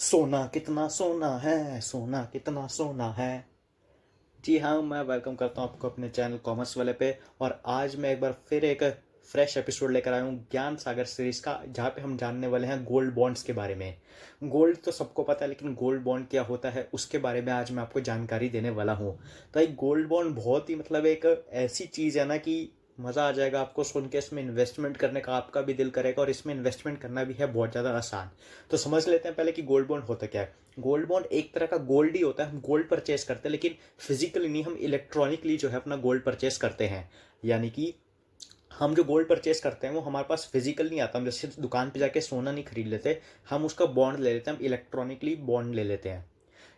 सोना कितना सोना है, सोना कितना सोना है। जी हाँ, मैं वेलकम करता हूँ आपको अपने चैनल कॉमर्स वाले पे। और आज मैं एक बार फिर एक फ्रेश एपिसोड लेकर आया हूँ ज्ञान सागर सीरीज का, जहाँ पे हम जानने वाले हैं गोल्ड बॉन्ड्स के बारे में। गोल्ड तो सबको पता है, लेकिन गोल्ड बॉन्ड क्या होता है उसके बारे में आज मैं आपको जानकारी देने वाला हूँ। तो एक गोल्ड बॉन्ड बहुत ही मतलब एक ऐसी चीज़ है ना कि मज़ा आ जाएगा आपको सुन के। इसमें इन्वेस्टमेंट करने का आपका भी दिल करेगा, और इसमें इन्वेस्टमेंट करना भी है बहुत ज़्यादा आसान। तो समझ लेते हैं पहले कि गोल्ड बॉन्ड होता क्या है। गोल्ड बॉन्ड एक तरह का गोल्ड ही होता है। हम गोल्ड परचेस करते हैं, लेकिन फिजिकली नहीं, हम इलेक्ट्रॉनिकली जो है अपना गोल्ड परचेस करते हैं। यानी कि हम जो गोल्ड परचेस करते हैं वो हमारे पास फिजिकल नहीं आता। हम जैसे दुकान पे जाके सोना नहीं खरीद लेते, हम उसका बॉन्ड ले लेते हैं, हम इलेक्ट्रॉनिकली बॉन्ड ले लेते हैं।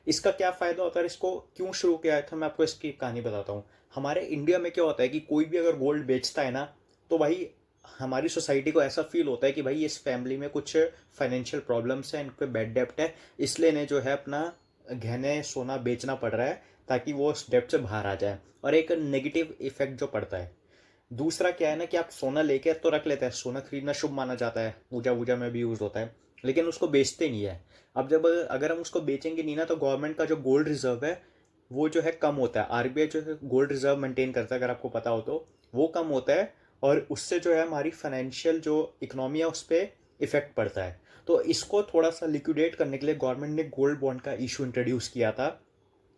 इसका क्या फ़ायदा होता है, इसको क्यों शुरू किया था, मैं आपको इसकी कहानी बताता हूँ। हमारे इंडिया में क्या होता है कि कोई भी अगर गोल्ड बेचता है ना, तो भाई हमारी सोसाइटी को ऐसा फील होता है कि भाई इस फैमिली में कुछ फाइनेंशियल प्रॉब्लम्स हैं, इन पे बैड डेप्ट है, इसलिए इन्हें जो है अपना गहने सोना बेचना पड़ रहा है ताकि वो उस डेप्ट से बाहर आ जाए। और एक नेगेटिव इफेक्ट जो पड़ता है। दूसरा क्या है ना कि आप सोना लेके तो रख लेते हैं, सोना खरीदना शुभ माना जाता है, पूजा वूजा में भी यूज़ होता है, लेकिन उसको बेचते नहीं है। अब जब अगर हम उसको बेचेंगे नहीं ना, तो गवर्नमेंट का जो गोल्ड रिजर्व है वो जो है कम होता है। आरबीआई जो है गोल्ड रिजर्व मेंटेन करता है, अगर आपको पता हो तो वो कम होता है। और उससे जो है हमारी फाइनेंशियल जो इकोनॉमी है उस पर इफेक्ट पड़ता है। तो इसको थोड़ा सा लिक्विडेट करने के लिए गवर्नमेंट ने गोल्ड बॉन्ड का इशू इंट्रोड्यूस किया था।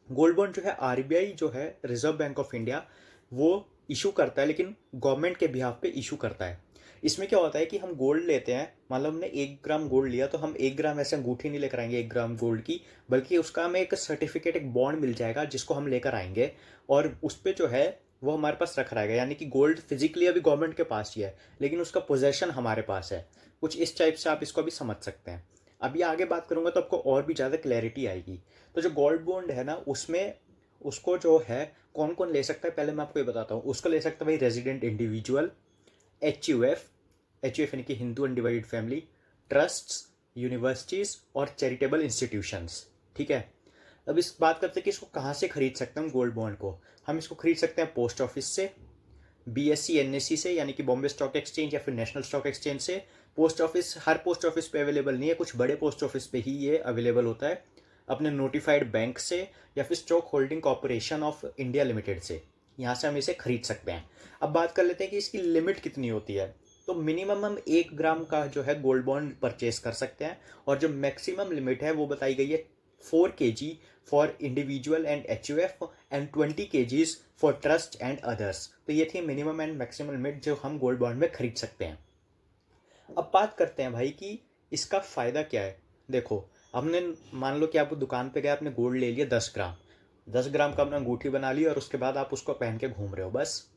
गोल्ड बॉन्ड जो है आरबीआई जो है रिजर्व बैंक ऑफ इंडिया वो इशू करता है, लेकिन गवर्नमेंट के बिहाफ पे इशू करता है। इसमें क्या होता है कि हम गोल्ड लेते हैं, मान लो हमने 1 ग्राम गोल्ड लिया, तो हम 1 ग्राम ऐसे अंगूठी नहीं लेकर आएंगे 1 ग्राम गोल्ड की, बल्कि उसका हमें एक सर्टिफिकेट, एक बॉन्ड मिल जाएगा जिसको हम लेकर आएंगे। और उस पर जो है वो हमारे पास रख रहेगा। यानी कि गोल्ड फिजिकली अभी गवर्नमेंट के पास ही है, लेकिन उसका पोजेशन हमारे पास है। कुछ इस टाइप से आप इसको भी समझ सकते हैं। अभी आगे बात करूंगा तो आपको और भी ज़्यादा क्लैरिटी आएगी। तो जो गोल्ड बॉन्ड है ना, उसमें उसको जो है कौन कौन ले सकता है, पहले मैं आपको ये बताता हूँ। उसको ले सकता है भाई resident individual, H U F यानी कि Hindu undivided family, trusts, universities और चैरिटेबल इंस्टीट्यूशंस। ठीक है। अब इस बात करते हैं कि इसको कहाँ से खरीद सकते हैं हम गोल्ड बॉन्ड को। हम इसको खरीद सकते हैं पोस्ट ऑफिस से, बीएससी एनएससी से यानी कि बॉम्बे स्टॉक एक्सचेंज या फिर नेशनल स्टॉक एक्सचेंज से। पोस्ट ऑफिस हर पोस्ट ऑफिस पे अवेलेबल नहीं है, कुछ बड़े पोस्ट ऑफिस पे ही ये अवेलेबल होता है। अपने नोटिफाइड बैंक से या फिर stock holding corporation of India limited से, यहाँ से हम इसे खरीद सकते हैं। अब बात कर लेते हैं कि इसकी लिमिट कितनी होती है। तो मिनिमम हम 1 ग्राम का जो है गोल्ड बॉन्ड परचेस कर सकते हैं, और जो मैक्सिमम लिमिट है वो बताई गई है 4 kg for individual and H U F, and 20 kgs for trust and others. तो ये थी मिनिमम एंड मैक्सिमम लिमिट जो हम गोल्ड बॉन्ड में खरीद सकते हैं। अब बात करते हैं भाई कि इसका फ़ायदा क्या है। देखो, हमने मान लो कि आप दुकान पे गए, आपने गोल्ड ले लिया 10 ग्राम, 10 ग्राम का अपना अंगूठी बना ली, और उसके बाद आप उसको पहन के घूम रहे हो बस।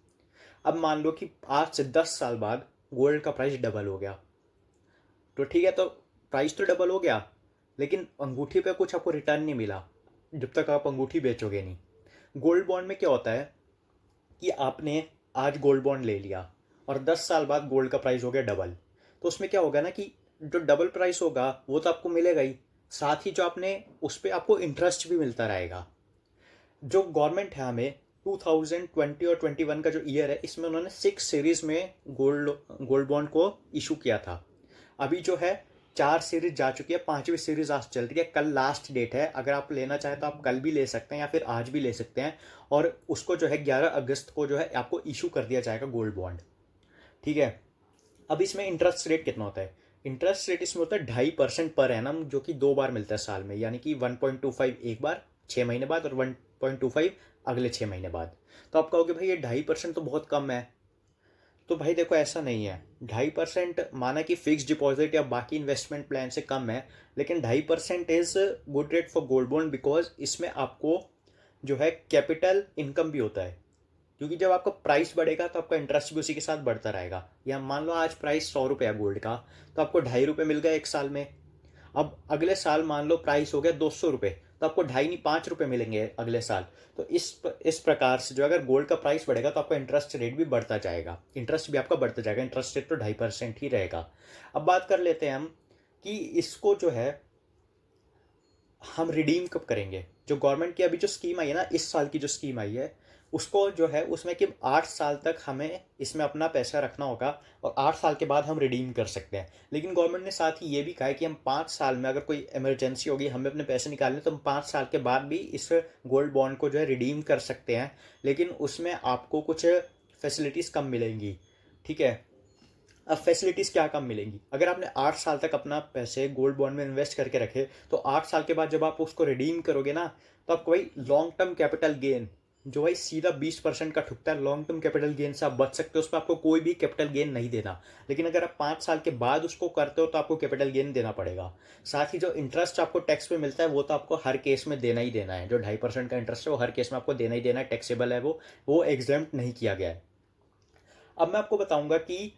अब मान लो कि आज से 10 साल बाद गोल्ड का प्राइस डबल हो गया। तो ठीक है, तो प्राइस तो डबल हो गया, लेकिन अंगूठी पे कुछ आपको रिटर्न नहीं मिला जब तक आप अंगूठी बेचोगे नहीं। गोल्ड बॉन्ड में क्या होता है कि आपने आज गोल्ड बॉन्ड ले लिया, और 10 साल बाद गोल्ड का प्राइस हो गया डबल। तो उसमें क्या होगा ना कि जो डबल प्राइस होगा वो तो आपको मिलेगा ही, साथ ही जो आपने उस पर आपको इंटरेस्ट भी मिलता रहेगा। जो गवर्नमेंट है हमें 2020 और 21 का जो ईयर है, इसमें उन्होंने 6 सीरीज में गोल्ड गोल्ड बॉन्ड को इशू किया था। अभी जो है 4 सीरीज जा चुकी है, 5वीं सीरीज आज चल रही है। कल लास्ट डेट है, अगर आप लेना चाहें तो आप कल भी ले सकते हैं या फिर आज भी ले सकते हैं। और उसको जो है 11 अगस्त को जो है आपको इशू कर दिया जाएगा गोल्ड बॉन्ड। ठीक है। अब इसमें इंटरेस्ट रेट कितना होता है। इंटरेस्ट रेट इसमें होता है 2.5% पर एनम, जो कि 2 बार मिलता है साल में। यानी कि 1.25 एक बार 6 महीने बाद, और 1.25 अगले 6 महीने बाद। तो आप कहोगे भाई ये 2.5% तो बहुत कम है। तो भाई देखो, ऐसा नहीं है। 2.5% माना कि फिक्स डिपॉजिट या बाकी इन्वेस्टमेंट प्लान से कम है, लेकिन 2.5% is good rate for gold bond, because इसमें आपको जो है कैपिटल इनकम भी होता है। क्योंकि जब आपका प्राइस बढ़ेगा तो आपका इंटरेस्ट भी उसी के साथ बढ़ता रहेगा। या मान लो आज प्राइस 100 रुपये गोल्ड का, तो आपको 2.5 रुपये मिल गए 1 साल में। अब अगले साल मान लो प्राइस हो गया 200 रुपये, तो आपको 2.5 नहीं 5 रुपये मिलेंगे अगले साल। तो इस प्रकार से जो अगर गोल्ड का प्राइस बढ़ेगा तो आपका इंटरेस्ट रेट भी बढ़ता जाएगा, इंटरेस्ट भी आपका बढ़ता जाएगा। इंटरेस्ट रेट तो 2.5% ही रहेगा। अब बात कर लेते हैं हम कि इसको जो है हम रिडीम कब करेंगे। जो गवर्नमेंट की अभी जो स्कीम आई है ना, इस साल की जो स्कीम आई है, उसको जो है उसमें कि 8 साल तक हमें इसमें अपना पैसा रखना होगा और 8 साल के बाद हम रिडीम कर सकते हैं। लेकिन गवर्नमेंट ने साथ ही ये भी कहा है कि हम 5 साल में अगर कोई इमरजेंसी होगी, हमें अपने पैसे निकालने, तो हम 5 साल के बाद भी इस गोल्ड बॉन्ड को जो है रिडीम कर सकते हैं। लेकिन उसमें आपको कुछ फैसिलिटीज़ कम मिलेंगी। ठीक है, अब फैसिलिटीज़ क्या कम मिलेंगी? अगर आपने 8 साल तक अपना पैसे गोल्ड बॉन्ड में इन्वेस्ट करके रखे, तो 8 साल के बाद जब आप उसको रिडीम करोगे ना, तो आपको भाई लॉन्ग टर्म कैपिटल गेन जो भाई सीधा 20% का ठुकता है, लॉन्ग टर्म कैपिटल गेन से आप बच सकते हो, उस पर आपको कोई भी कैपिटल गेन नहीं देना। लेकिन अगर आप 5 साल के बाद उसको करते हो तो आपको कैपिटल गेन देना पड़ेगा। साथ ही जो इंटरेस्ट आपको टैक्स पे मिलता है वो तो आपको हर केस में देना ही देना है। जो 2.5% का इंटरेस्ट है वो हर केस में आपको देना ही देना है, टैक्सेबल है, वो एग्जेम्प्ट नहीं किया गया है। अब मैं आपको बताऊंगा कि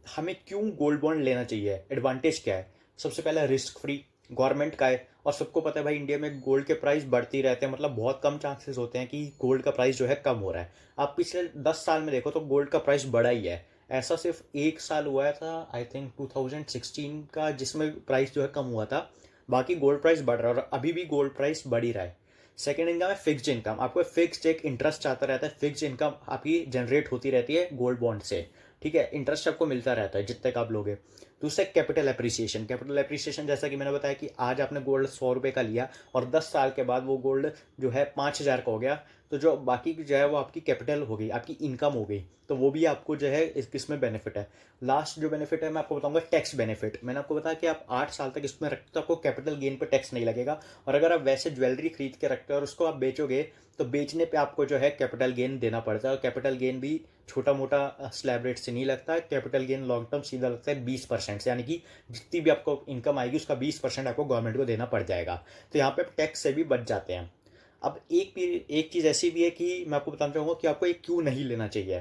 हमें क्यों गोल्ड बॉन्ड लेना चाहिए, एडवांटेज क्या है। सबसे पहला, रिस्क फ्री, गवर्नमेंट का है। और सबको पता है भाई इंडिया में गोल्ड के प्राइस बढ़ती रहते हैं, मतलब बहुत कम चांसेस होते हैं कि गोल्ड का प्राइस जो है कम हो रहा है। आप पिछले 10 साल में देखो तो गोल्ड का प्राइस बढ़ा ही है। ऐसा सिर्फ एक साल हुआ था, आई थिंक 2016 का, जिसमें प्राइस जो है कम हुआ था। बाकी गोल्ड प्राइस बढ़ रहा है और अभी भी गोल्ड प्राइस बढ़ ही रहा है। सेकेंड इनकम है फिक्स्ड इनकम। आपको फिक्स्ड एक इंटरेस्ट आता रहता है, फिक्स्ड इनकम आपकी जनरेट होती रहती है गोल्ड बॉन्ड से। ठीक है, इंटरेस्ट आपको मिलता रहता है जितने का आप लोगे। दूसरा, कैपिटल एप्रिसिएशन। कैपिटल एप्रिसिएशन जैसा कि मैंने बताया कि आज आपने गोल्ड 100 रुपये का लिया और 10 साल के बाद वो गोल्ड जो है 5,000 का हो गया, तो जो बाकी जो है वो आपकी कैपिटल हो गई, आपकी इनकम हो गई, तो वो भी आपको जो है इसमें बेनिफिट है। लास्ट जो बेनिफिट है मैं आपको बताऊंगा, टैक्स बेनिफिट। मैंने आपको बताया कि आप 8 साल तक इसमें रखते हो तो आपको कैपिटल गेन पर टैक्स नहीं लगेगा। और अगर आप वैसे ज्वेलरी खरीद के रखते हो और उसको आप बेचोगे तो बेचने पे आपको जो है कैपिटल गेन देना पड़ता है। और कैपिटल गेन भी छोटा मोटा स्लैब रेट से नहीं लगता है। कैपिटल गेन लॉन्ग टर्म सीधा लगता है 20% से, यानी कि जितनी भी आपको इनकम आएगी उसका 20% आपको गवर्नमेंट को देना पड़ जाएगा। तो यहाँ पे टैक्स से भी बच जाते हैं। अब एक चीज़ ऐसी भी है कि मैं आपको बताना चाहूँगा कि आपको ये क्यों नहीं लेना चाहिए।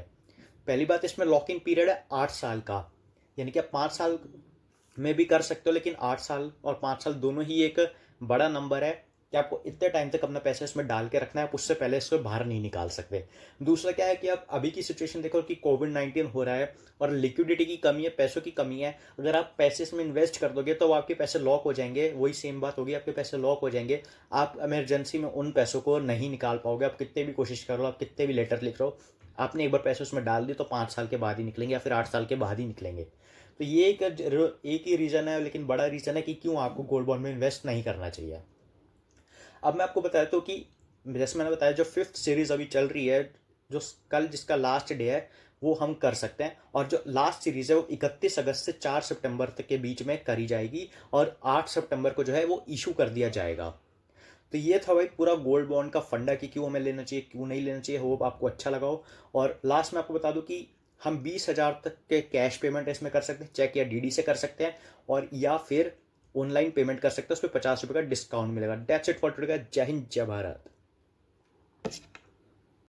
पहली बात, इसमें लॉक इन पीरियड है 8 साल का, यानी कि आप 5 साल में भी कर सकते हो, लेकिन 8 साल और 5 साल दोनों ही एक बड़ा नंबर है कि आपको इतने टाइम तक अपना पैसा इसमें डाल के रखना है, आप उससे पहले इसको बाहर नहीं निकाल सकते। दूसरा क्या है कि आप अभी की सिचुएशन देखो कि कोविड-19 हो रहा है और लिक्विडिटी की कमी है, पैसों की कमी है। अगर आप पैसे इसमें इन्वेस्ट कर दोगे तो आपके पैसे लॉक हो जाएंगे, वही सेम बात होगी, आपके पैसे लॉक हो जाएंगे। आप इमरजेंसी में उन पैसों को नहीं निकाल पाओगे, आप कितने भी कोशिश करो, आप कितने भी लेटर लिख रहे हो, आपने एक बार पैसे उसमें डाल दिए तो 5 साल के बाद ही निकलेंगे या फिर 8 साल के बाद ही निकलेंगे। तो ये एक ही रीज़न है, लेकिन बड़ा रीज़न है कि क्यों आपको गोल्ड बॉन्ड में इन्वेस्ट नहीं करना चाहिए। अब मैं आपको बताता हूँ कि जैसे मैंने बताया, जो 5th सीरीज़ अभी चल रही है, जो कल जिसका लास्ट डे है, वो हम कर सकते हैं। और जो लास्ट सीरीज़ है वो 31 अगस्त से 4 सितंबर तक के बीच में करी जाएगी और 8 सितंबर को जो है वो इशू कर दिया जाएगा। तो ये था भाई पूरा गोल्ड बॉन्ड का फंडा कि क्यों हमें लेना चाहिए, क्यों नहीं लेना चाहिए। होप आपको अच्छा लगा हो। और लास्ट में आपको बता दूं कि हम 20,000 तक के कैश पेमेंट इसमें कर सकते हैं, चेक या डीडी से कर सकते हैं, और या फिर ऑनलाइन पेमेंट कर सकते हैं, उस पर 50 रुपये का डिस्काउंट मिलेगा। That's it for today. जय हिंद, जय भारत।